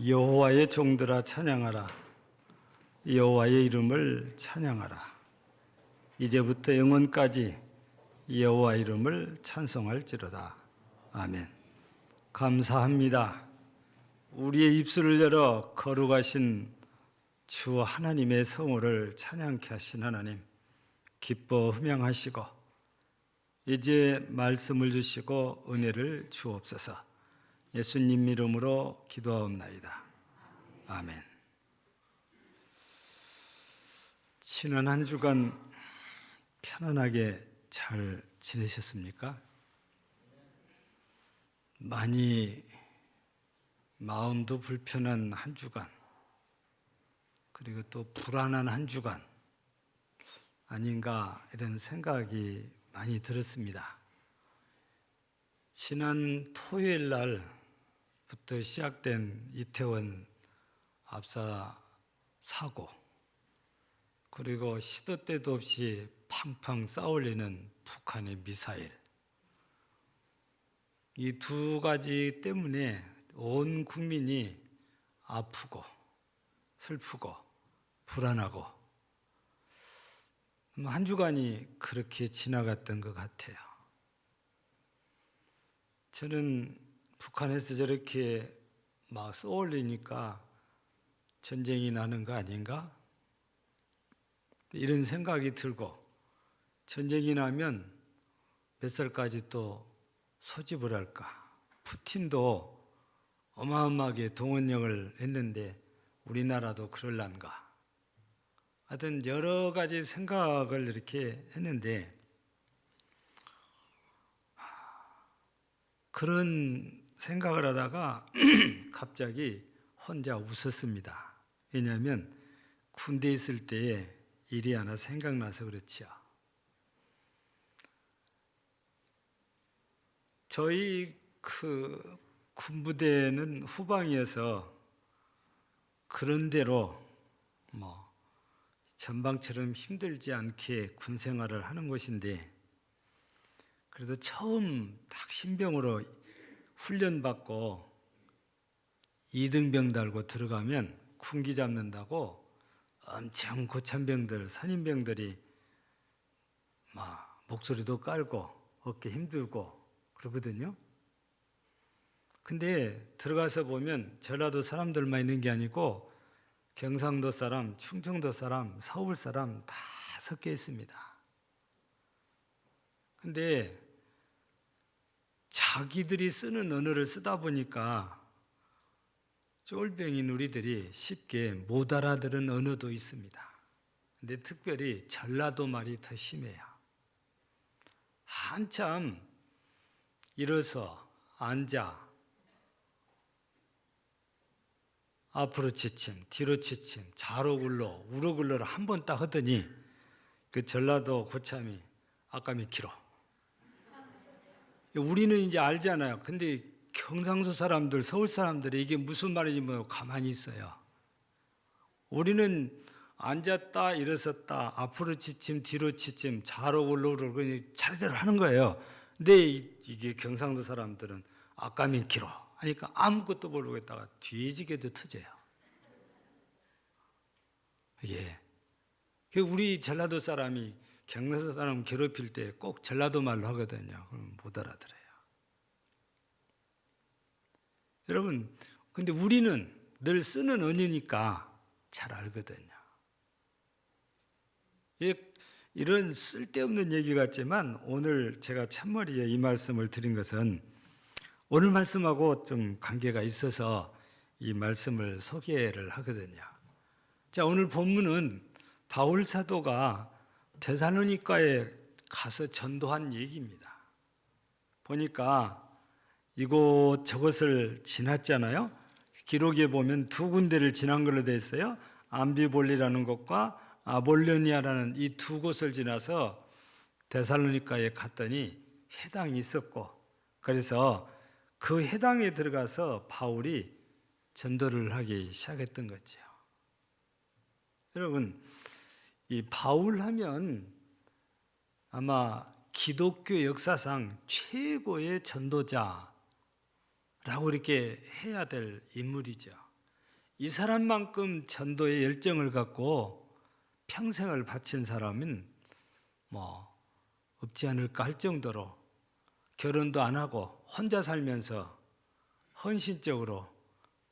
여호와의 종들아 찬양하라. 여호와의 이름을 찬양하라. 이제부터 영원까지 여호와 이름을 찬송할지로다. 아멘. 감사합니다. 우리의 입술을 열어 거룩하신 주 하나님의 성호를 찬양케 하신 하나님, 기뻐 흠양하시고 이제 말씀을 주시고 은혜를 주옵소서. 예수님 이름으로 기도하옵나이다. 아멘. 지난 한 주간 편안하게 잘 지내셨습니까? 많이 마음도 불편한 한 주간, 그리고 또 불안한 한 주간 아닌가 이런 생각이 많이 들었습니다. 지난 토요일 날부터 시작된 이태원 압사 사고, 그리고 시도 때도 없이 팡팡 쌓아올리는 북한의 미사일, 이 두 가지 때문에 온 국민이 아프고 슬프고 불안하고 한 주간이 그렇게 지나갔던 것 같아요. 저는 북한에서 저렇게 막 쏘올리니까 전쟁이 나는 거 아닌가? 이런 생각이 들고, 전쟁이 나면 몇 살까지 또 소집을 할까? 푸틴도 어마어마하게 동원령을 했는데 우리나라도 그럴란가? 하여튼 여러 가지 생각을 이렇게 했는데, 그런 생각을 하다가 갑자기 혼자 웃었습니다. 왜냐하면 군대에 있을 때에 일이 하나 생각나서 그렇지요. 저희 군부대는 후방이어서 그런 대로 전방처럼 힘들지 않게 군 생활을 하는 것인데, 그래도 처음 딱 신병으로 훈련받고 2등병 달고 들어가면 군기 잡는다고 엄청 고참병들, 선임병들이 막 목소리도 깔고 어깨 힘들고 그러거든요. 근데 들어가서 보면 전라도 사람들만 있는 게 아니고 경상도 사람, 충청도 사람, 서울 사람 다 섞여 있습니다. 근데 자기들이 쓰는 언어를 쓰다 보니까 쫄병인 우리들이 쉽게 못 알아들은 언어도 있습니다. 근데 특별히 전라도 말이 더 심해요. 한참 일어서 앉아 앞으로 취침, 뒤로 취침, 좌로 굴러, 우로 굴러를 한 번 딱 하더니 그 전라도 고참이 아까미 길어. 우리는 이제 알잖아요. 근데 경상도 사람들, 서울 사람들이 이게 무슨 말인지 모르고 가만히 있어요. 우리는 앉았다, 일어섰다, 앞으로 취침, 뒤로 취침, 좌로 굴러를 그냥 차례대로 하는 거예요. 근데 이게 경상도 사람들은 아까미 길어 하니까 아무것도 모르고 있다가 뒤지게도 터져요. 예. 우리 전라도 사람이 경상도 사람 괴롭힐 때 꼭 전라도 말로 하거든요. 그럼 못 알아들어요. 여러분, 근데 우리는 늘 쓰는 언어니까 잘 알거든요. 이런 쓸데없는 얘기 같지만 오늘 제가 첫머리에 이 말씀을 드린 것은 오늘 말씀하고 좀 관계가 있어서 이 말씀을 소개를 하거든요. 자, 오늘 본문은 바울 사도가 데살로니가에 가서 전도한 얘기입니다. 보니까 이곳 저곳을 지났잖아요. 기록에 보면 두 군데를 지난 걸로 되어 있어요. 암비볼리라는 곳과 아볼로니아라는 이 두 곳을 지나서 데살로니가에 갔더니 회당이 있었고, 그래서 그 회당에 들어가서 바울이 전도를 하기 시작했던 거죠. 여러분, 이 바울 하면 아마 기독교 역사상 최고의 전도자라고 이렇게 해야 될 인물이죠. 이 사람만큼 전도에 열정을 갖고 평생을 바친 사람은 뭐 없지 않을까 할 정도로 결혼도 안 하고 혼자 살면서 헌신적으로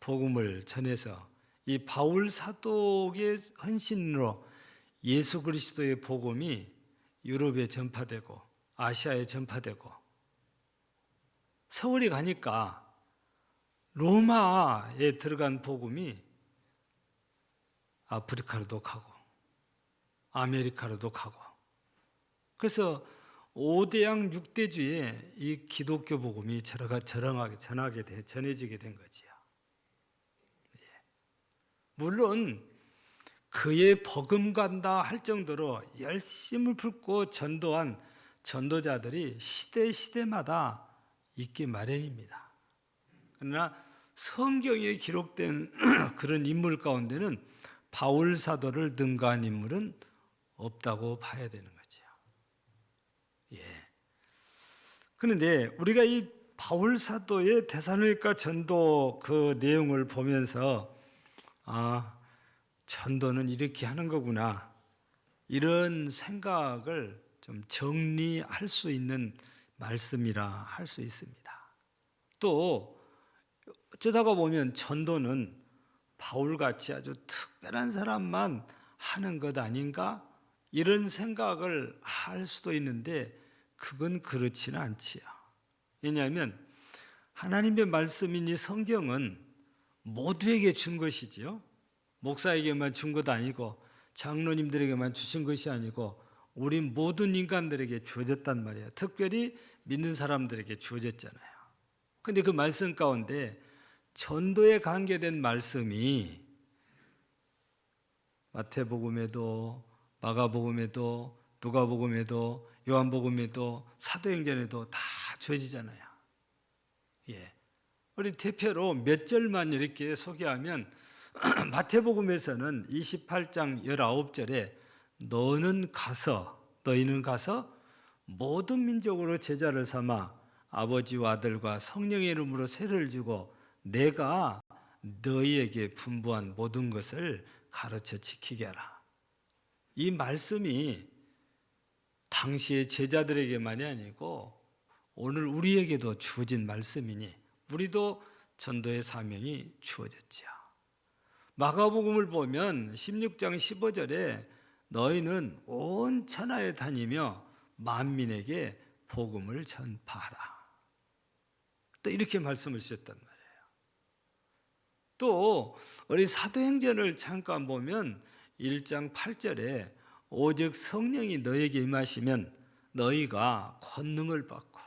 복음을 전해서 이 바울 사도의 헌신으로 예수 그리스도의 복음이 유럽에 전파되고 아시아에 전파되고 세월이 가니까 로마에 들어간 복음이 아프리카로도 가고 아메리카로도 가고 그래서 5대양 6대주에 이 기독교 복음이 전해지게 된 거지요. 물론 그의 버금간다 할 정도로 열심을 품고 전도한 전도자들이 시대마다 있기 마련입니다. 그러나 성경에 기록된 그런 인물 가운데는 바울 사도를 능가한 인물은 없다고 봐야 되는 거죠. 예. 그런데 우리가 이 바울 사도의 데살로니가 전도 그 내용을 보면서 전도는 이렇게 하는 거구나 이런 생각을 좀 정리할 수 있는 말씀이라 할 수 있습니다. 또 어쩌다가 보면 전도는 바울같이 아주 특별한 사람만 하는 것 아닌가 이런 생각을 할 수도 있는데 그건 그렇지는 않지요. 왜냐하면 하나님의 말씀이니 성경은 모두에게 준 것이지요. 목사에게만 준 것 아니고 장로님들에게만 주신 것이 아니고 우리 모든 인간들에게 주어졌단 말이에요. 특별히 믿는 사람들에게 주어졌잖아요. 근데 그 말씀 가운데 전도에 관계된 말씀이 마태복음에도 마가복음에도 누가복음에도 요한복음에도 사도행전에도 다 주어지잖아요. 예. 우리 대표로 몇 절만 이렇게 소개하면 마태복음에서는 28장 19절에 너희는 가서 모든 민족으로 제자를 삼아 아버지와 아들과 성령의 이름으로 세례를 주고 내가 너희에게 분부한 모든 것을 가르쳐 지키게 하라. 이 말씀이 당시의 제자들에게만이 아니고 오늘 우리에게도 주어진 말씀이니 우리도 전도의 사명이 주어졌지요. 마가복음을 보면 16장 15절에 너희는 온 천하에 다니며 만민에게 복음을 전파하라. 또 이렇게 말씀을 주셨단 말이에요. 또 우리 사도행전을 잠깐 보면 1장 8절에 오직 성령이 너에게 임하시면 너희가 권능을 받고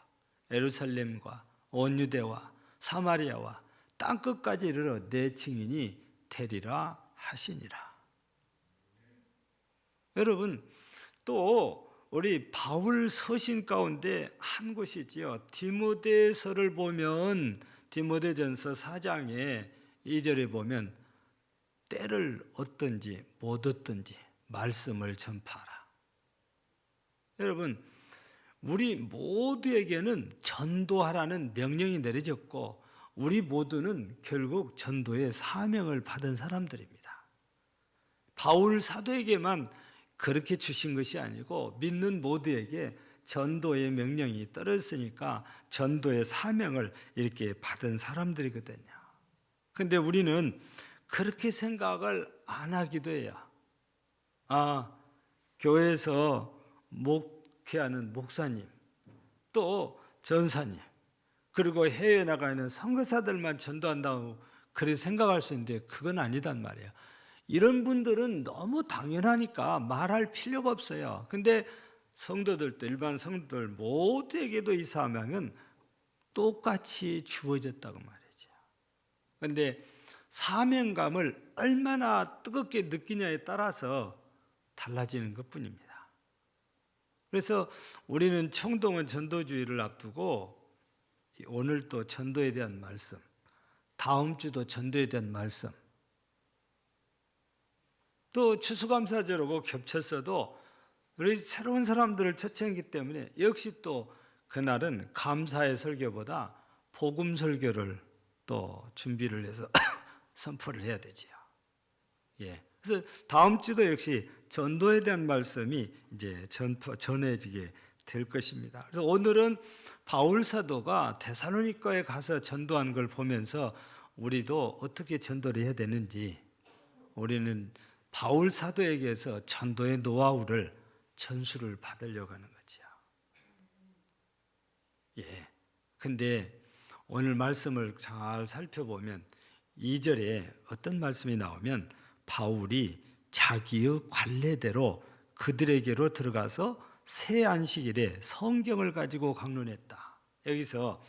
예루살렘과 온 유대와 사마리아와 땅끝까지 이르러 내 증인이 되리라 하시니라. 여러분 또 우리 바울 서신 가운데 한 곳이지요. 디모데서를 보면 디모데전서 4장에 2절에 보면 때를 얻든지 못 얻든지 말씀을 전파하라. 여러분 우리 모두에게는 전도하라는 명령이 내려졌고 우리 모두는 결국 전도의 사명을 받은 사람들입니다. 바울 사도에게만 그렇게 주신 것이 아니고 믿는 모두에게 전도의 명령이 떨어졌으니까 전도의 사명을 이렇게 받은 사람들이거든요. 그런데 우리는 그렇게 생각을 안 하기도 해요. 교회에서 목회하는 목사님, 또 전사님, 그리고 해외에 나가 있는 선교사들만 전도한다고 그렇게 생각할 수 있는데 그건 아니단 말이에요. 이런 분들은 너무 당연하니까 말할 필요가 없어요. 근데 성도들도 일반 성도들 모두에게도 이 사명은 똑같이 주어졌다고 말이죠. 그런데 사명감을 얼마나 뜨겁게 느끼냐에 따라서 달라지는 것뿐입니다. 그래서 우리는 청동원 전도주의를 앞두고 오늘 또 전도에 대한 말씀, 다음 주도 전도에 대한 말씀, 또 추수감사절하고 겹쳤어도 우리 새로운 사람들을 초청했기 때문에 역시 또 그날은 감사의 설교보다 복음 설교를 또 준비를 해서 선포를 해야 되지요. 예. 그래서 다음 주도 역시 전도에 대한 말씀이 이제 전해지게 될 것입니다. 그래서 오늘은 바울 사도가 데살로니가에 가서 전도한 걸 보면서 우리도 어떻게 전도를 해야 되는지, 우리는 바울 사도에게서 전도의 노하우를 전수를 받으려고 하는 거죠. 예. 근데 오늘 말씀을 잘 살펴보면 2절에 어떤 말씀이 나오면 바울이 자기의 관례대로 그들에게로 들어가서 새 안식일에 성경을 가지고 강론했다. 여기서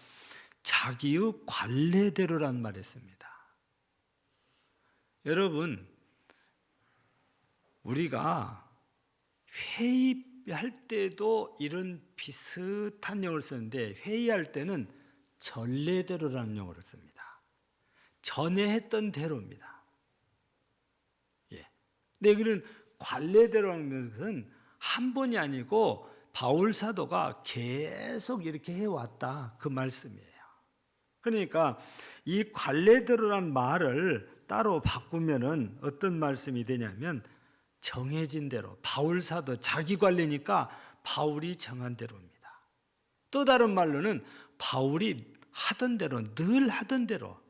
자기의 관례대로란 말을 했습니다. 여러분, 우리가 회의할 때도 이런 비슷한 용어를 쓰는데, 회의할 때는 전례대로라는 용어를 씁니다. 전에 했던 대로입니다. 예. 근데 여기는 관례대로라는 것은 한 번이 아니고 바울 사도가 계속 이렇게 해왔다, 그 말씀이에요. 그러니까 이 관례대로란 말을 따로 바꾸면은 어떤 말씀이 되냐면 정해진 대로, 바울 사도 자기 관례니까 바울이 정한 대로입니다. 또 다른 말로는 바울이 하던 대로, 늘 하던 대로,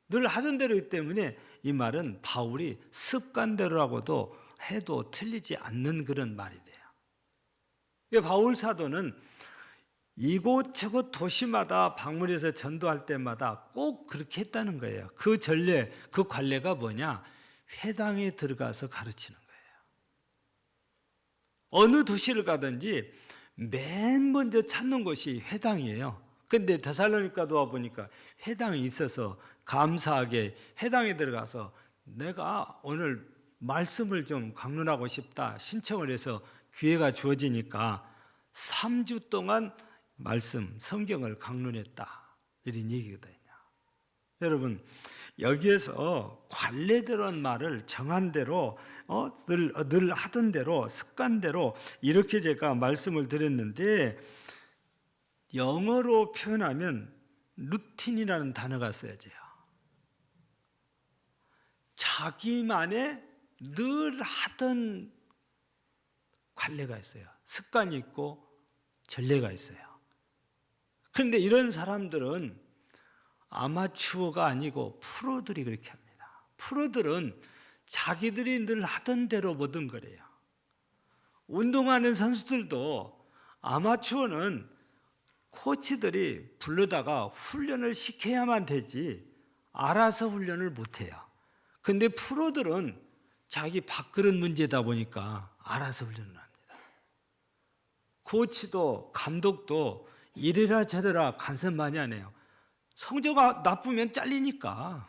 늘 하던 대로이기 때문에 이 말은 바울이 습관대로라고도 해도 틀리지 않는 그런 말이 돼요. 바울 사도는 이곳저곳 도시마다 방문해서 전도할 때마다 꼭 그렇게 했다는 거예요. 그 전례, 그 관례가 뭐냐? 회당에 들어가서 가르치는 거예요. 어느 도시를 가든지 맨 먼저 찾는 곳이 회당이에요. 근데 데살로니가도 와보니까 회당이 있어서 감사하게 회당에 들어가서 내가 오늘 말씀을 좀 강론하고 싶다 신청을 해서 기회가 주어지니까 3주 동안 말씀, 성경을 강론했다, 이런 얘기거든요. 여러분, 여기에서 관례대로란 말을 정한 대로, 늘 하던 대로, 습관대로 이렇게 제가 말씀을 드렸는데, 영어로 표현하면 루틴이라는 단어가 써야죠. 자기만의 늘 하던 관례가 있어요. 습관이 있고 전례가 있어요. 그런데 이런 사람들은 아마추어가 아니고 프로들이 그렇게 합니다. 프로들은 자기들이 늘 하던 대로 모든 거래요. 운동하는 선수들도 아마추어는 코치들이 불러다가 훈련을 시켜야만 되지 알아서 훈련을 못해요. 근데 프로들은 자기 밥그릇 문제다 보니까 알아서 훈련을 합니다. 코치도 감독도 이래라 저래라 간섭 많이 안 해요. 성적 나쁘면 잘리니까.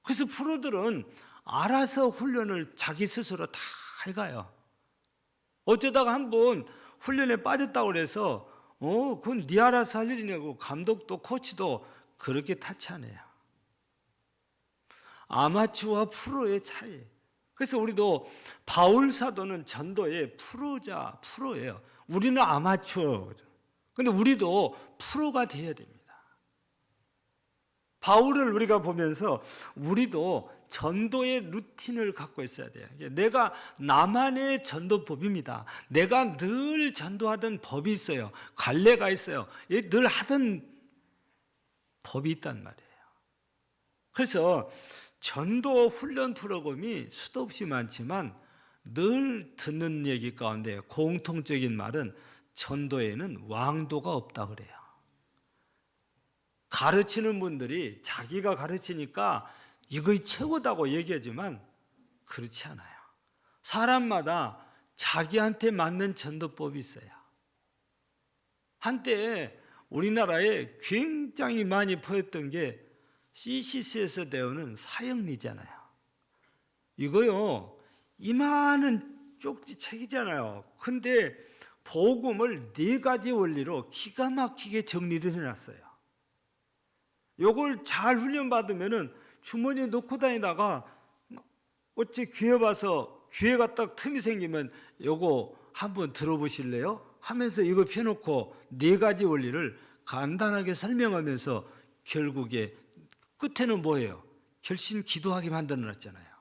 그래서 프로들은 알아서 훈련을 자기 스스로 다 해가요. 어쩌다가 한번 훈련에 빠졌다고 그래서 그건 네 알아서 할 일이냐고 감독도 코치도 그렇게 타치하네요. 아마추어와 프로의 차이. 그래서 우리도 바울 사도는 전도의 프로예요. 우리는 아마추어죠. 근데 우리도 프로가 되어야 됩니다. 바울을 우리가 보면서 우리도 전도의 루틴을 갖고 있어야 돼요. 내가 나만의 전도법입니다. 내가 늘 전도하던 법이 있어요. 관례가 있어요. 늘 하던 법이 있단 말이에요. 그래서 전도 훈련 프로그램이 수도 없이 많지만 늘 듣는 얘기 가운데 공통적인 말은 전도에는 왕도가 없다 그래요. 가르치는 분들이 자기가 가르치니까 이거이 최고다고 얘기하지만 그렇지 않아요. 사람마다 자기한테 맞는 전도법이 있어요. 한때 우리나라에 굉장히 많이 보였던 게 CCC에서 배우는 사형리잖아요. 이거요, 이만한 쪽지 책이잖아요. 근데 복음을 4가지 원리로 기가 막히게 정리를 해놨어요. 요걸 잘 훈련받으면은 주머니에 넣고 다니다가 어찌 기회 봐서 기회가 딱 틈이 생기면 요거 한번 들어보실래요? 하면서 이거 펴놓고 4가지 원리를 간단하게 설명하면서 결국에 끝에는 뭐예요? 결심 기도하게 만들어 놨잖아요.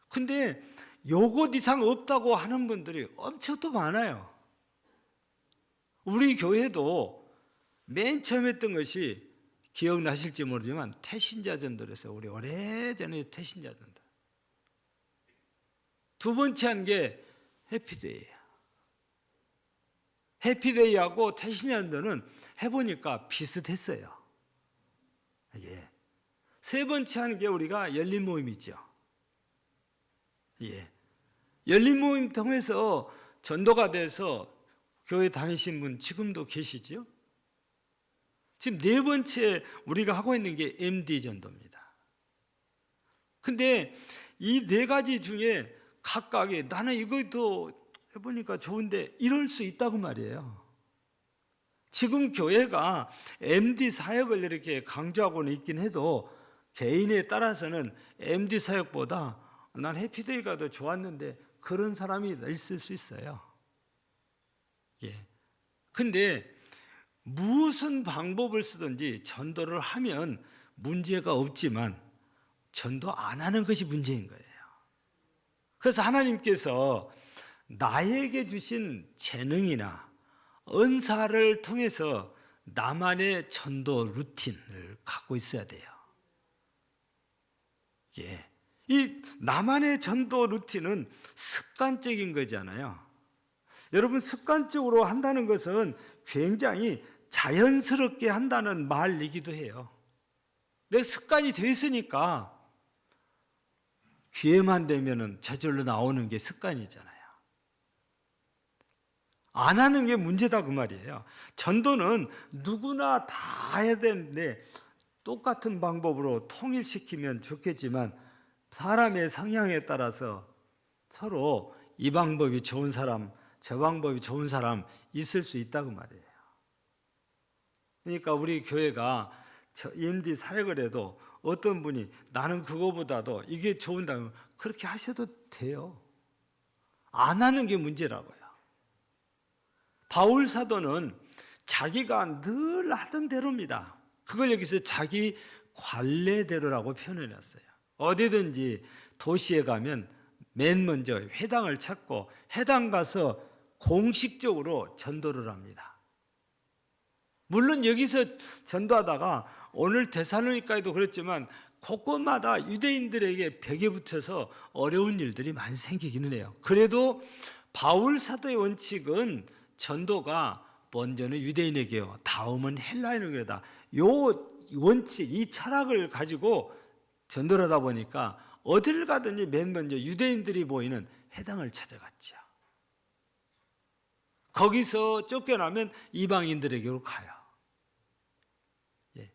근데 요것 이상 없다고 하는 분들이 엄청 또 많아요. 우리 교회도 맨 처음 했던 것이 기억나실지 모르지만 태신자전도를 했어요. 우리 오래전에 태신자전도. 두 번째 한 게 해피데이예요. 해피데이하고 태신자전도는 해보니까 비슷했어요. 예. 세 번째 하는 게 우리가 열린 모임이죠. 예. 열린 모임 통해서 전도가 돼서 교회 다니신 분 지금도 계시지요? 지금 네 번째 우리가 하고 있는 게 MD 전도입니다. 근데 이 네 가지 중에 각각에 나는 이것도 해보니까 좋은데 이럴 수 있다고 말이에요. 지금 교회가 MD 사역을 이렇게 강조하고는 있긴 해도 개인에 따라서는 MD 사역보다 난 해피데이가 더 좋았는데 그런 사람이 있을 수 있어요. 예. 근데 무슨 방법을 쓰든지 전도를 하면 문제가 없지만 전도 안 하는 것이 문제인 거예요. 그래서 하나님께서 나에게 주신 재능이나 은사를 통해서 나만의 전도 루틴을 갖고 있어야 돼요. 예. 이 나만의 전도 루틴은 습관적인 거잖아요. 여러분, 습관적으로 한다는 것은 굉장히 자연스럽게 한다는 말이기도 해요. 내 습관이 되어 있으니까 기회만 되면은 저절로 나오는 게 습관이잖아요. 안 하는 게 문제다 그 말이에요. 전도는 누구나 다 해야 되는데 똑같은 방법으로 통일시키면 좋겠지만 사람의 성향에 따라서 서로 이 방법이 좋은 사람, 저 방법이 좋은 사람 있을 수 있다고 말이에요. 그러니까 우리 교회가 EMD 사역을 해도 어떤 분이 나는 그거보다도 이게 좋은다면 그렇게 하셔도 돼요. 안 하는 게 문제라고요. 바울 사도는 자기가 늘 하던 대로입니다. 그걸 여기서 자기 관례대로라고 표현해놨어요. 어디든지 도시에 가면 맨 먼저 회당을 찾고 회당 가서 공식적으로 전도를 합니다. 물론 여기서 전도하다가 오늘 데살로니가에도 그랬지만 곳곳마다 유대인들에게 벽에 붙어서 어려운 일들이 많이 생기기는 해요. 그래도 바울 사도의 원칙은 전도가 먼저는 유대인에게요, 다음은 헬라인에게다. 요 원칙, 이 철학을 가지고 전도를 하다 보니까 어딜 가든지 맨 먼저 유대인들이 모이는 회당을 찾아갔죠. 거기서 쫓겨나면 이방인들에게로 가요. 예.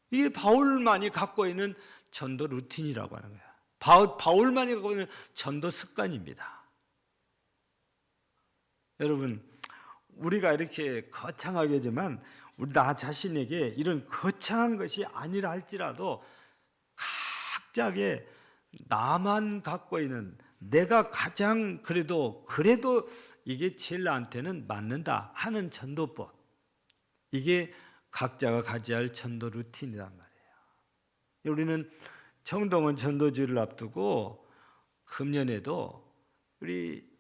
이게 바울만이 갖고 있는 전도 루틴이라고 하는 거예요. 바울만이 갖고 있는 전도 습관입니다. 여러분, 우리가 이렇게 거창하게 하지만 우리 나 자신에게 이런 거창한 것이 아니라 할지라도 각자의 나만 갖고 있는 내가 가장 그래도 이게 제일 나한테는 맞는다 하는 전도법, 이게 각자가 가져야 할 전도 루틴이란 말이에요. 우리는 청동원 전도주의를 앞두고 금년에도 우리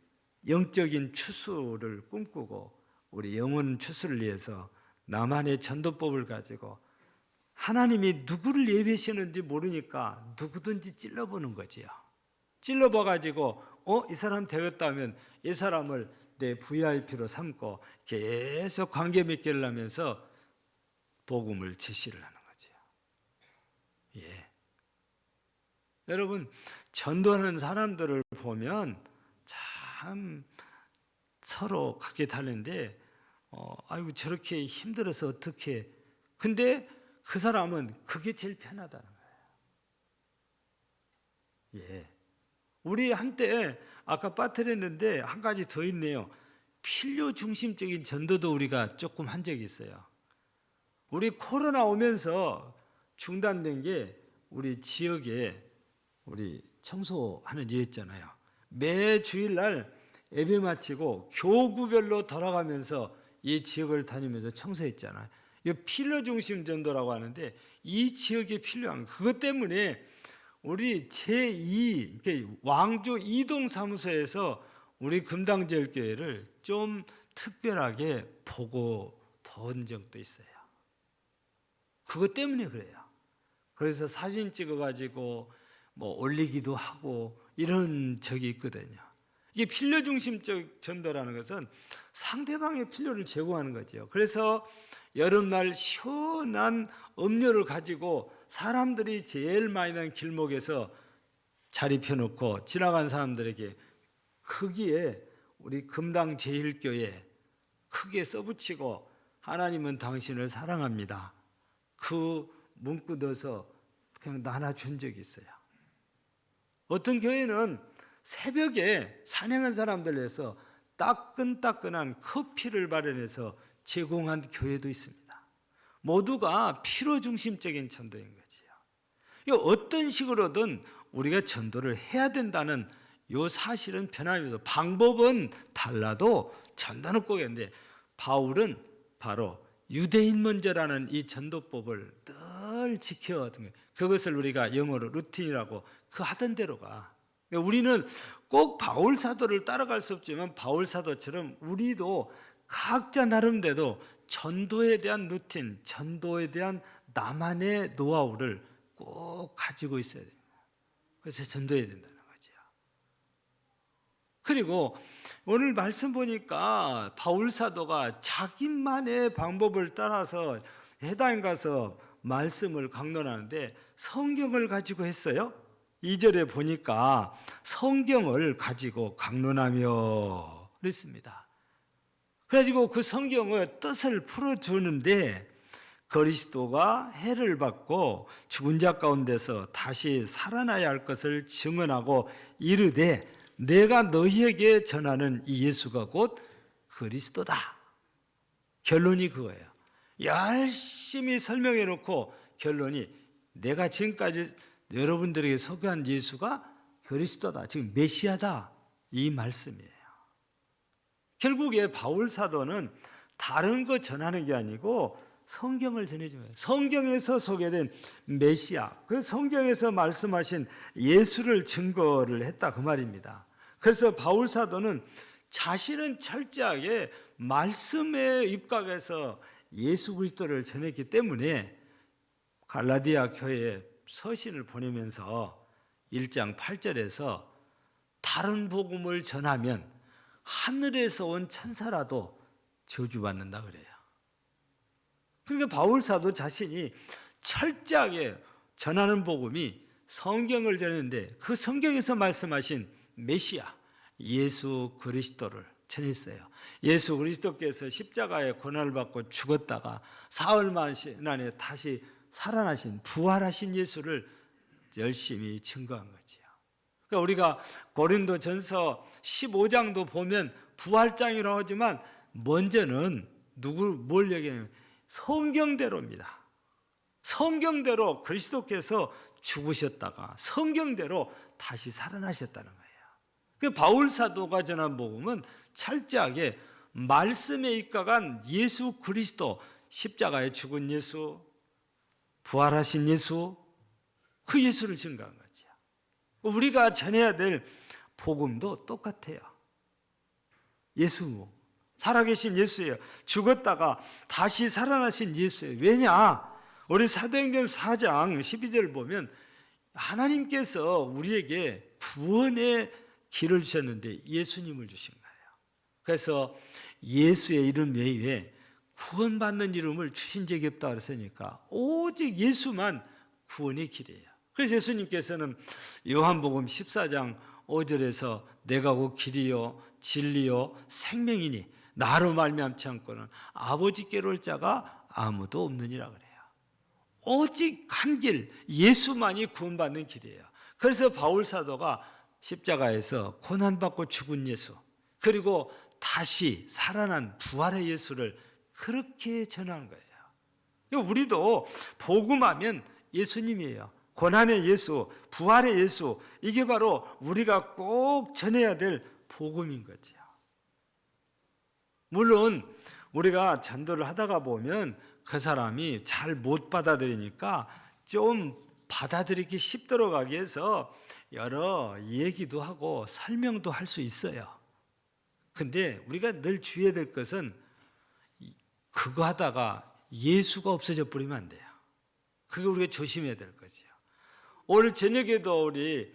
영적인 추수를 꿈꾸고 우리 영혼 추수를 위해서 나만의 전도법을 가지고 하나님이 누구를 예비하시는지 모르니까 누구든지 찔러보는 거지요. 찔러봐가지고 이 사람 되겠다 하면 이 사람을 내 VIP로 삼고 계속 관계 맺기를 하면서 복음을 제시를 하는 거지요. 예. 여러분, 전도하는 사람들을 보면 참 서로 각기 다른데 아이고 저렇게 힘들어서 어떻게, 근데 그 사람은 그게 제일 편하다는 거예요. 예. 우리 한때 아까 빠뜨렸는데 한 가지 더 있네요. 필요 중심적인 전도도 우리가 조금 한 적이 있어요. 우리 코로나 오면서 중단된 게 우리 지역에 우리 청소하는 일 있잖아요. 매 주일날 예배 마치고 교구별로 돌아가면서 이 지역을 다니면서 청소했잖아요. 이 필요 중심 전도라고 하는데 이 지역에 필요한 그것 때문에 우리 제2 왕주 이동 사무소에서 우리 금당제일교회를 좀 특별하게 보고 본 적도 있어요. 그것 때문에 그래요. 그래서 사진 찍어가지고 뭐 올리기도 하고 이런 적이 있거든요. 이게 필요 중심적 전도라는 것은 상대방의 필요를 제공하는 거죠. 그래서 여름날 시원한 음료를 가지고 사람들이 제일 많이 나는 길목에서 자리 펴놓고 지나간 사람들에게 크기에 우리 금당 제일교회 크게 써붙이고 하나님은 당신을 사랑합니다. 그 문구 넣어서 그냥 나눠준 적이 있어요. 어떤 교회는 새벽에 산행한 사람들 위해서 따끈따끈한 커피를 마련해서 제공한 교회도 있습니다. 모두가 필요 중심적인 전도인 거지요. 어떤 식으로든 우리가 전도를 해야 된다는 이 사실은 변함이 없어. 방법은 달라도 전도는 꼭 했는데 바울은 바로 유대인 먼저라는 이 전도법을 늘 지켜왔던 거예요. 그것을 우리가 영어로 루틴이라고 그 하던 대로 가. 우리는 꼭 바울 사도를 따라갈 수 없지만 바울 사도처럼 우리도 각자 나름대로 전도에 대한 루틴, 전도에 대한 나만의 노하우를 꼭 가지고 있어야 돼요. 그래서 전도해야 된다는 거죠. 그리고 오늘 말씀 보니까 바울 사도가 자기만의 방법을 따라서 해당에 가서 말씀을 강론하는데 성경을 가지고 했어요. 2절에 보니까 성경을 가지고 강론하며 그랬습니다. 그래가지고 그 성경의 뜻을 풀어주는데 그리스도가 해를 받고 죽은 자 가운데서 다시 살아나야 할 것을 증언하고 이르되 내가 너희에게 전하는 이 예수가 곧 그리스도다. 결론이 그거예요. 열심히 설명해 놓고 결론이 내가 지금까지 여러분들에게 소개한 예수가 그리스도다. 지금 메시아다. 이 말씀이에요. 결국에 바울 사도는 다른 거 전하는 게 아니고 성경을 전해줘요. 성경에서 소개된 메시아, 그 성경에서 말씀하신 예수를 증거를 했다 그 말입니다. 그래서 바울 사도는 자신은 철저하게 말씀에 입각해서 예수 그리스도를 전했기 때문에 갈라디아 교회에 서신을 보내면서 1장 8절에서 다른 복음을 전하면 하늘에서 온 천사라도 저주받는다 그래요. 그러니까 바울 사도 자신이 철저하게 전하는 복음이 성경을 전했는데 그 성경에서 말씀하신 메시아 예수 그리스도를 전했어요. 예수 그리스도께서 십자가에 고난을 받고 죽었다가 사흘 만에 다시 살아나신 부활하신 예수를 열심히 증거한 거지요. 그러니까 우리가 고린도전서 15장도 보면 부활장이라고 하지만 먼저는 뭘 얘기하냐면 성경대로입니다. 성경대로 그리스도께서 죽으셨다가 성경대로 다시 살아나셨다는 거예요. 그 바울 사도가 전한 복음은 철저하게 말씀에 입각한 예수 그리스도, 십자가에 죽은 예수, 부활하신 예수, 그 예수를 증거한 거죠. 우리가 전해야 될 복음도 똑같아요. 예수, 살아계신 예수예요. 죽었다가 다시 살아나신 예수예요. 왜냐? 우리 사도행전 4장 12절을 보면 하나님께서 우리에게 구원의 길을 주셨는데 예수님을 주신 거예요. 그래서 예수의 이름 외에 구원받는 이름을 주신 적이 없다 그랬으니까 오직 예수만 구원의 길이에요. 그래서 예수님께서는 요한복음 14장 5절에서 내가 곧 길이요 진리요 생명이니 나로 말미암지 않고는 아버지께로 올 자가 아무도 없느니라 그래요. 오직 한 길, 예수만이 구원받는 길이에요. 그래서 바울 사도가 십자가에서 고난받고 죽은 예수, 그리고 다시 살아난 부활의 예수를 그렇게 전하는 거예요. 우리도 복음하면 예수님이에요. 고난의 예수, 부활의 예수, 이게 바로 우리가 꼭 전해야 될 복음인 거죠. 물론 우리가 전도를 하다가 보면 그 사람이 잘 못 받아들이니까 좀 받아들이기 쉽도록 하기 위해서 여러 얘기도 하고 설명도 할 수 있어요. 근데 우리가 늘 주의해야 될 것은 그거 하다가 예수가 없어져 버리면 안 돼요. 그거 우리가 조심해야 될 거지요. 오늘 저녁에도 우리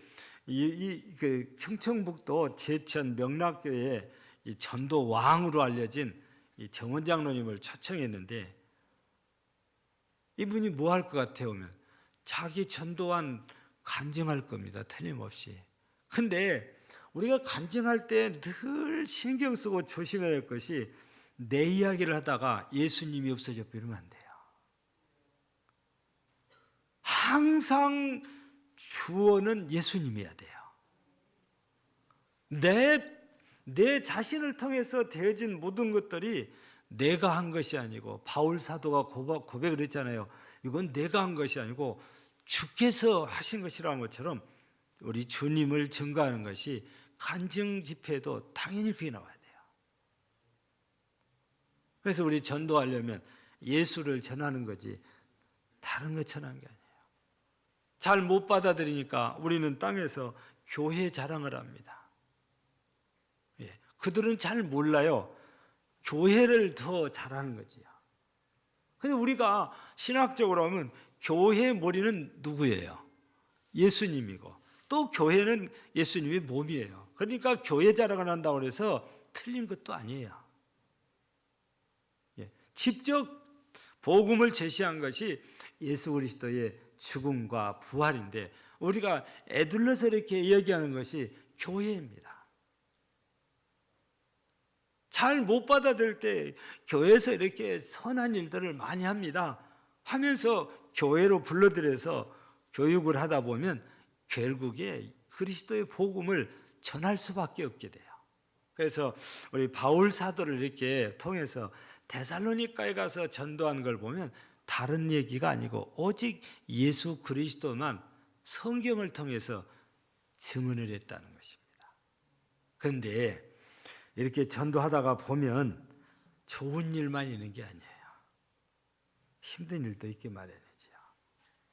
그 충청북도 제천 명락교회 이 전도 왕으로 알려진 이 정원 장로님을 초청했는데 이분이 뭐 할 것 같아요? 오면 자기 전도한 간증할 겁니다. 틀림없이. 근데 우리가 간증할 때 늘 신경 쓰고 조심해야 할 것이 내 이야기를 하다가 예수님이 없어져 버리면 안 돼요. 항상 주어는 예수님이어야 돼요. 내 자신을 통해서 되어진 모든 것들이 내가 한 것이 아니고 바울 사도가 고백을 했잖아요. 이건 내가 한 것이 아니고 주께서 하신 것이라는 것처럼 우리 주님을 증거하는 것이 간증 집회도 당연히 그게 나와야 돼요. 그래서 우리 전도하려면 예수를 전하는 거지 다른 거 전하는 게 아니에요. 잘 못 받아들이니까 우리는 땅에서 교회 자랑을 합니다. 그들은 잘 몰라요. 교회를 더 잘하는 거지요. 근데 우리가 신학적으로 하면 교회의 머리는 누구예요? 예수님이고 또 교회는 예수님의 몸이에요. 그러니까 교회 자랑을 한다고 해서 틀린 것도 아니에요. 직접 복음을 제시한 것이 예수 그리스도의 죽음과 부활인데 우리가 애둘러서 이렇게 이야기하는 것이 교회입니다. 잘 못 받아들일 때 교회에서 이렇게 선한 일들을 많이 합니다. 하면서 교회로 불러들여서 교육을 하다 보면 결국에 그리스도의 복음을 전할 수밖에 없게 돼요. 그래서 우리 바울 사도를 이렇게 통해서 데살로니가에 가서 전도한 걸 보면 다른 얘기가 아니고 오직 예수 그리스도만 성경을 통해서 증언을 했다는 것입니다. 그런데 이렇게 전도하다가 보면 좋은 일만 있는 게 아니에요. 힘든 일도 있게 마련이죠.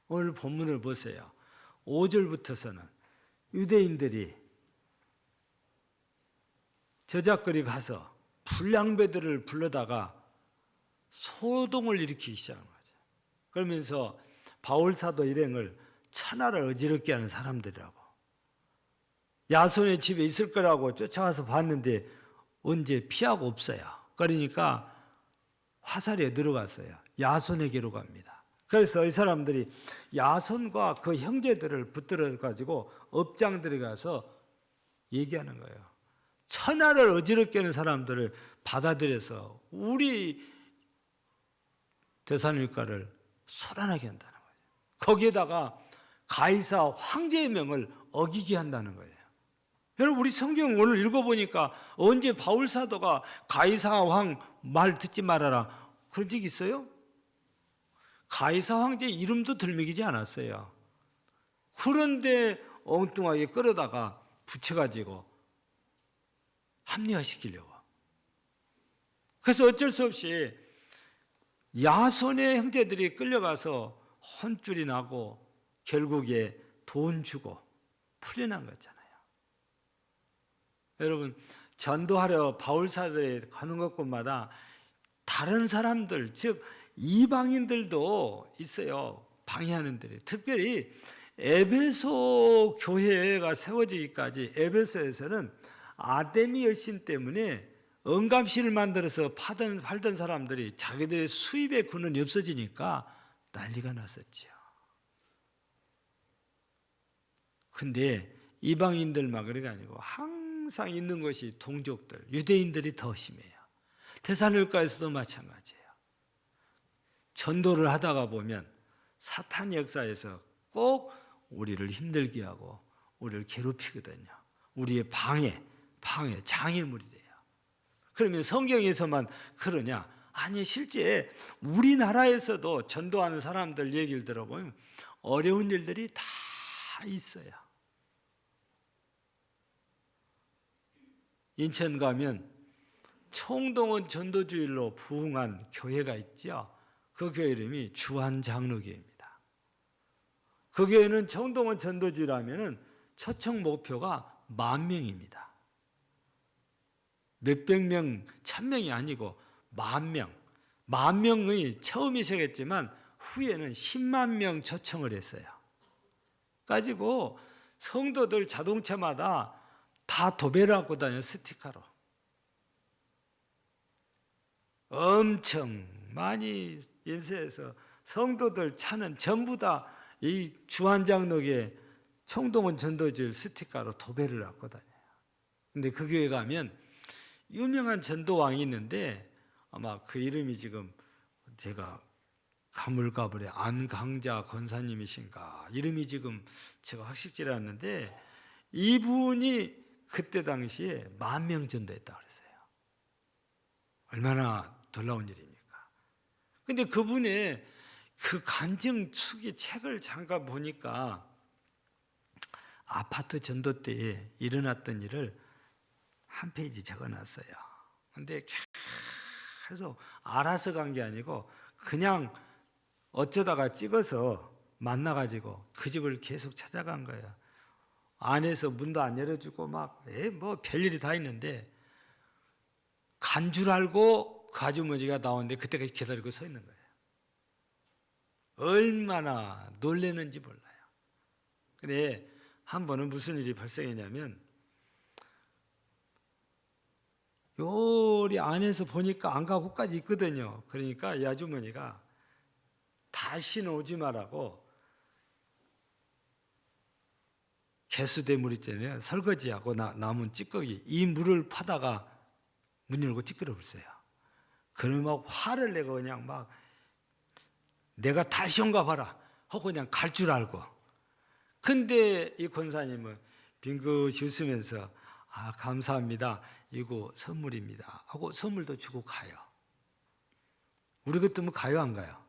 오늘 본문을 보세요. 5절부터서는 유대인들이 저작거리 가서 불량배들을 불러다가 소동을 일으키기 시작한 거죠. 그러면서 바울 사도 일행을 천하를 어지럽게 하는 사람들이라고. 야손의 집에 있을 거라고 쫓아와서 봤는데 언제 피하고 없어요. 그러니까 화살에 들어갔어요. 야손에게로 갑니다. 그래서 이 사람들이 야손과 그 형제들을 붙들어 가지고 업장들에 가서 얘기하는 거예요. 천하를 어지럽게 하는 사람들을 받아들여서 우리 데살로니가를 소란하게 한다는 거예요. 거기에다가 가이사 황제의 명을 어기게 한다는 거예요. 여러분 우리 성경 오늘 읽어보니까 언제 바울 사도가 가이사 왕 말 듣지 말아라 그런 적 있어요? 가이사 황제 이름도 들먹이지 않았어요. 그런데 엉뚱하게 끌어다가 붙여가지고 합리화시키려고. 그래서 어쩔 수 없이 야손의 형제들이 끌려가서 혼쭐이 나고 결국에 돈 주고 풀려난 거잖아요. 여러분 전도하려 바울 사도에 가는 곳마다 다른 사람들 즉 이방인들도 있어요. 방해하는 들이. 특별히 에베소 교회가 세워지기까지 에베소에서는 아데미 여신 때문에 은감실을 만들어서 팔던 사람들이 자기들의 수입의 근원이 없어지니까 난리가 났었죠. 근데 이방인들만 그런 게 아니고 항상 있는 것이 동족들, 유대인들이 더 심해요. 데살로니가에서도 마찬가지예요. 전도를 하다가 보면 사탄 역사에서 꼭 우리를 힘들게 하고 우리를 괴롭히거든요. 우리의 장애물이 돼요. 그러면 성경에서만 그러냐? 아니 실제 우리나라에서도 전도하는 사람들 얘기를 들어보면 어려운 일들이 다 있어요. 인천 가면 총동원 전도주일로 부흥한 교회가 있죠. 그 교회 이름이 주한장로교회입니다. 그 교회는 청동원 전도지라면은 초청 목표가 10,000명입니다. 몇백 명, 1,000명이 아니고 10,000명. 10,000명이 처음이시겠지만 후에는 10만 명 초청을 했어요. 가지고 성도들 자동차마다 다 도배를 하고 다녀요, 스티커로. 엄청 많이 인쇄해서 성도들 차는 전부 다 이 주한장로교회 청동원 전도지를 스티커로 도배를 하고 다녀요. 근데 그 교회 가면 유명한 전도왕이 있는데 아마 그 이름이 지금 제가 가물가물해 안강자 권사님이신가 이름이 지금 제가 확실치 않는데 이분이 그때 당시에 10,000명 전도했다고 그랬어요. 얼마나 놀라운 일입니까? 근데 그분의 그 간증 수기 책을 잠깐 보니까 아파트 전도 때에 일어났던 일을 한 페이지 적어놨어요. 근데 계속 알아서 간 게 아니고 그냥 어쩌다가 찍어서 만나가지고 그 집을 계속 찾아간 거예요. 안에서 문도 안 열어주고 막 뭐 별일이 다 있는데 간 줄 알고 그 아주머니가 나오는데 그때까지 기다리고 서 있는 거예요. 얼마나 놀라는지 몰라요. 근데 한 번은 무슨 일이 발생했냐면 요리 안에서 보니까 안과 후까지 있거든요. 그러니까 이 아주머니가 다시는 오지 말라고 개수대물 있잖아요. 설거지하고 남은 찌꺼기 이 물을 파다가 문 열고 찌끄러 버렸어요. 그러면 막 화를 내고 그냥 막 내가 다시 온가 봐라 하고 그냥 갈 줄 알고. 근데 이 권사님은 빙긋이 웃으면서 아 감사합니다. 이거 선물입니다 하고 선물도 주고 가요. 우리 같으면 가요 안 가요?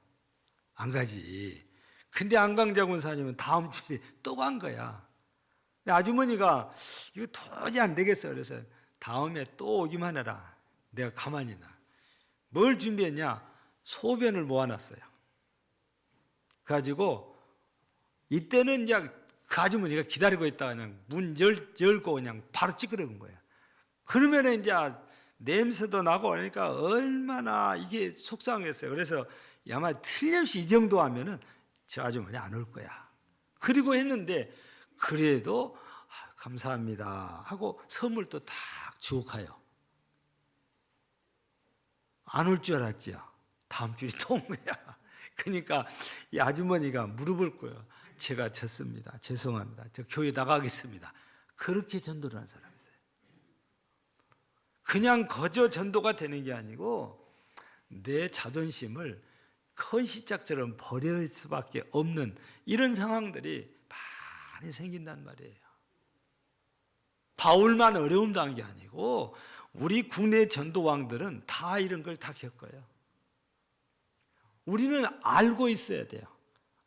안 가지. 근데 안강자 권사님은 다음 주에 또 간 거야. 아주머니가 이거 도저히 안 되겠어. 그래서 다음에 또 오기만 해라. 내가 가만히 나. 뭘 준비했냐? 소변을 모아놨어요. 그래가지고 이때는 이제 그 아주머니가 기다리고 있다가 그냥 문 열고 그냥 바로 찌그러는 거예요. 그러면 이제 냄새도 나고 그러니까 얼마나 이게 속상했어요. 그래서 아마 틀림없이 이 정도 하면은 저 아주머니 안 올 거야. 그리고 했는데 그래도 감사합니다 하고 선물도 딱 주고 가요. 안 올 줄 알았지요. 다음 주에 또 온 거야. 그러니까 이 아주머니가 무릎을 꿇어요. 제가 졌습니다. 죄송합니다. 저 교회 나가겠습니다. 그렇게 전도를 한 사람이 있어요. 그냥 거저 전도가 되는 게 아니고 내 자존심을 컨시짝처럼 버릴 수밖에 없는 이런 상황들이 많이 생긴단 말이에요. 바울만 어려움 당한 게 아니고 우리 국내 전도왕들은 다 이런 걸 다 겪어요. 우리는 알고 있어야 돼요.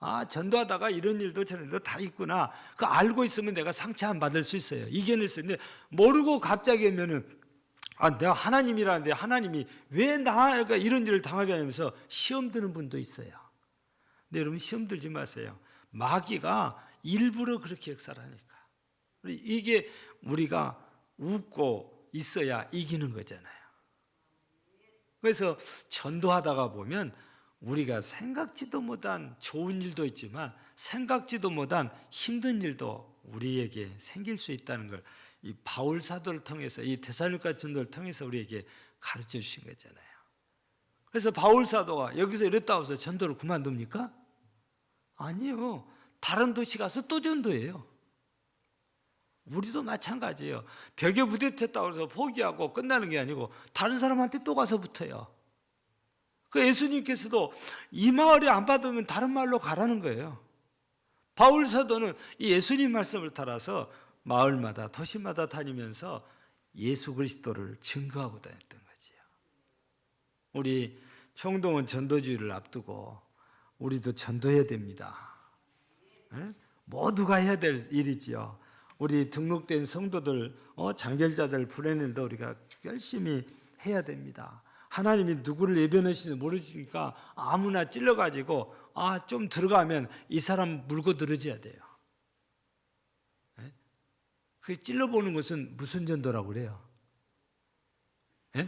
아, 전도하다가 이런 일도 저런 일도 다 있구나. 그 알고 있으면 내가 상처 안 받을 수 있어요. 이겨낼 수 있는데 모르고 갑자기 하면은 아, 내가 하나님이라는데 하나님이 왜 나가 이런 일을 당하게 하면서 시험 드는 분도 있어요. 근데 여러분 시험 들지 마세요. 마귀가 일부러 그렇게 역사를 하니까. 이게 우리가 웃고 있어야 이기는 거잖아요. 그래서 전도하다가 보면 우리가 생각지도 못한 좋은 일도 있지만 생각지도 못한 힘든 일도 우리에게 생길 수 있다는 걸 이 바울 사도를 통해서 이 데살로니가 전도를 통해서 우리에게 가르쳐 주신 거잖아요. 그래서 바울 사도가 여기서 이랬다고 해서 전도를 그만둡니까? 아니요. 다른 도시 가서 또 전도해요. 우리도 마찬가지예요. 벽에 부딪혔다고 해서 포기하고 끝나는 게 아니고 다른 사람한테 또 가서 붙어요. 그 예수님께서도 이 마을에 안 받으면 다른 마을로 가라는 거예요. 바울 사도는 이 예수님 말씀을 따라서 마을마다 도시마다 다니면서 예수 그리스도를 증거하고 다녔던 거지요. 우리 청동원 전도주의를 앞두고 우리도 전도해야 됩니다. 네? 모두가 해야 될 일이지요. 우리 등록된 성도들, 장결자들 불러내도 우리가 열심히 해야 됩니다. 하나님이 누구를 예배하시는지 모르니까 아무나 찔러가지고 좀 들어가면 이 사람 물고 늘어져야 돼요. 예? 그 찔러보는 것은 무슨 전도라고 그래요? 예?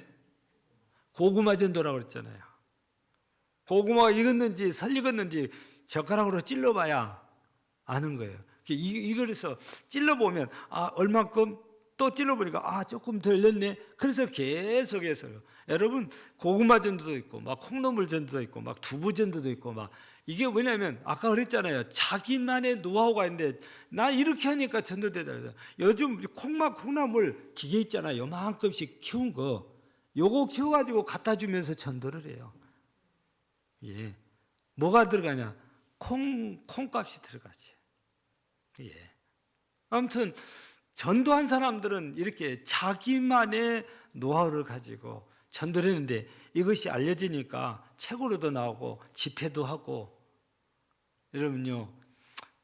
고구마 전도라고 그랬잖아요. 고구마가 익었는지 설 익었는지 젓가락으로 찔러봐야 아는 거예요. 이거에서 찔러보면 얼만큼, 또 찔러보니까 조금 더 열렸네. 그래서 계속해서 여러분 고구마 전도도 있고 막 콩나물 전도도 있고 막 두부 전도도 있고 막 이게 뭐냐면 아까 그랬잖아요. 자기만의 노하우가 있는데 나 이렇게 하니까 전도되다. 요즘 콩나물 기계 있잖아요. 요만큼씩 키운 거 요거 키워가지고 갖다 주면서 전도를 해요. 예, 뭐가 들어가냐? 콩값이 들어가지. 예. 아무튼 전도한 사람들은 이렇게 자기만의 노하우를 가지고 전도를 했는데 이것이 알려지니까 책으로도 나오고 집회도 하고. 여러분요,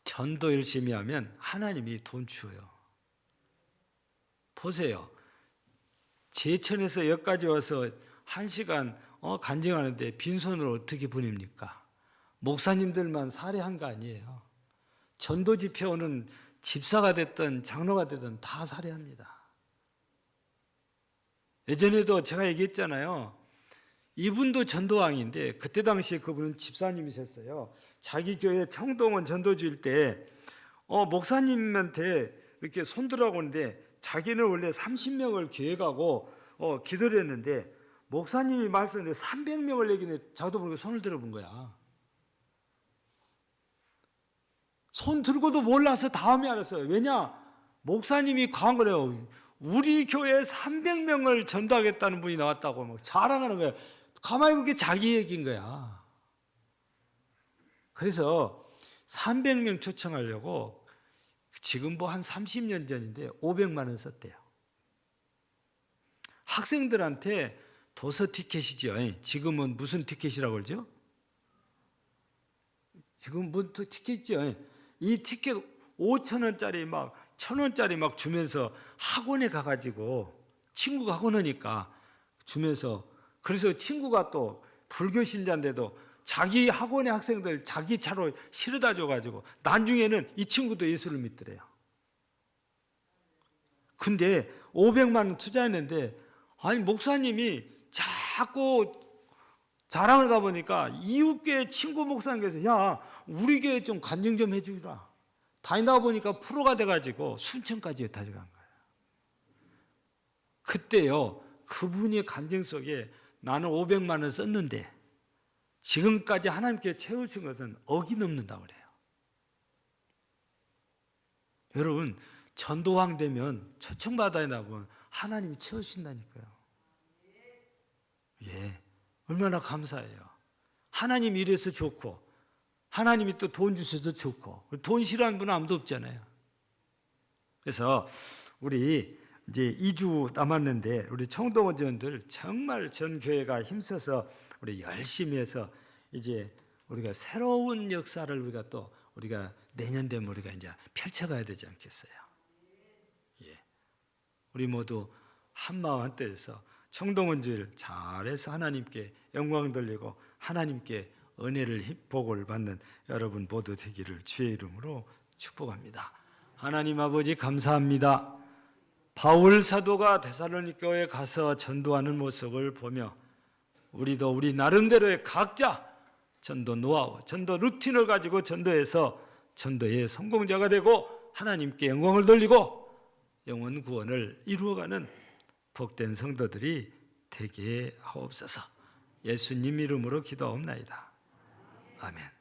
전도 열심히 하면 하나님이 돈 주어요. 보세요. 제천에서 여기까지 와서 1시간 간증하는데 빈손으로 어떻게 보냅니까? 목사님들만 살해한 거 아니에요. 전도 집회 오는 집사가 됐든 장로가 됐든 다 살해합니다. 예전에도 제가 얘기했잖아요. 이분도 전도왕인데 그때 당시에 그분은 집사님이셨어요. 자기 교회 청동원 전도주일 때 목사님한테 이렇게 손들어가고 있는데 자기는 원래 30명을 계획하고 기도를 했는데 목사님이 말씀했는데 300명을 얘기했는데 자기도 모르게 손을 들어본 거야. 손 들고도 몰라서 다음에 알았어요. 왜냐? 목사님이 강한 거래요. 우리 교회에 300명을 전도하겠다는 분이 나왔다고 막 자랑하는 거예요. 가만히 그게 자기 얘기인 거야. 그래서 300명 초청하려고 지금 한 30년 전인데 500만 원 썼대요. 학생들한테 도서 티켓이죠. 지금은 무슨 티켓이라고 그러죠? 지금 무슨 티켓이죠? 이 티켓 5,000원짜리 막 1,000원짜리 막 주면서 학원에 가가지고 친구가 학원 오니까 주면서, 그래서 친구가 또 불교 신자인데도 자기 학원의 학생들 자기 차로 실어다 줘가지고 나중에는 이 친구도 예수를 믿더래요. 근데 500만 원 투자했는데 목사님이 자꾸 자랑을 하다 보니까 이웃교회 친구 목사님께서 야 우리 교회 좀 간증 좀 해주라. 다니다 보니까 프로가 돼가지고 순천까지 다녀간 거예요. 그때요 그분의 간증 속에 나는 500만 원 썼는데 지금까지 하나님께 채우신 것은 억이 넘는다고 그래요. 여러분 전도왕 되면 초청받아야 나면 하나님이 채우신다니까요. 예, 얼마나 감사해요. 하나님이 이래서 좋고 하나님이 또 돈 주셔도 좋고 돈 싫어하는 분은 아무도 없잖아요. 그래서 우리 이제 2주 남았는데 우리 청동원 전들 정말 전 교회가 힘써서 우리 열심히 해서 이제 우리가 새로운 역사를 우리가 내년 되면 우리가 이제 펼쳐가야 되지 않겠어요? 예. 우리 모두 한마음 한뜻에서 청동원주일 잘해서 하나님께 영광 돌리고 하나님께 은혜를 복을 받는 여러분 모두 되기를 주의 이름으로 축복합니다. 하나님 아버지 감사합니다. 바울 사도가 데살로니가 교회에 가서 전도하는 모습을 보며 우리도 우리 나름대로의 각자 전도 노하우, 전도 루틴을 가지고 전도해서 전도의 성공자가 되고 하나님께 영광을 돌리고 영혼 구원을 이루어가는 복된 성도들이 되게 하옵소서. 예수님 이름으로 기도하옵나이다. 아멘.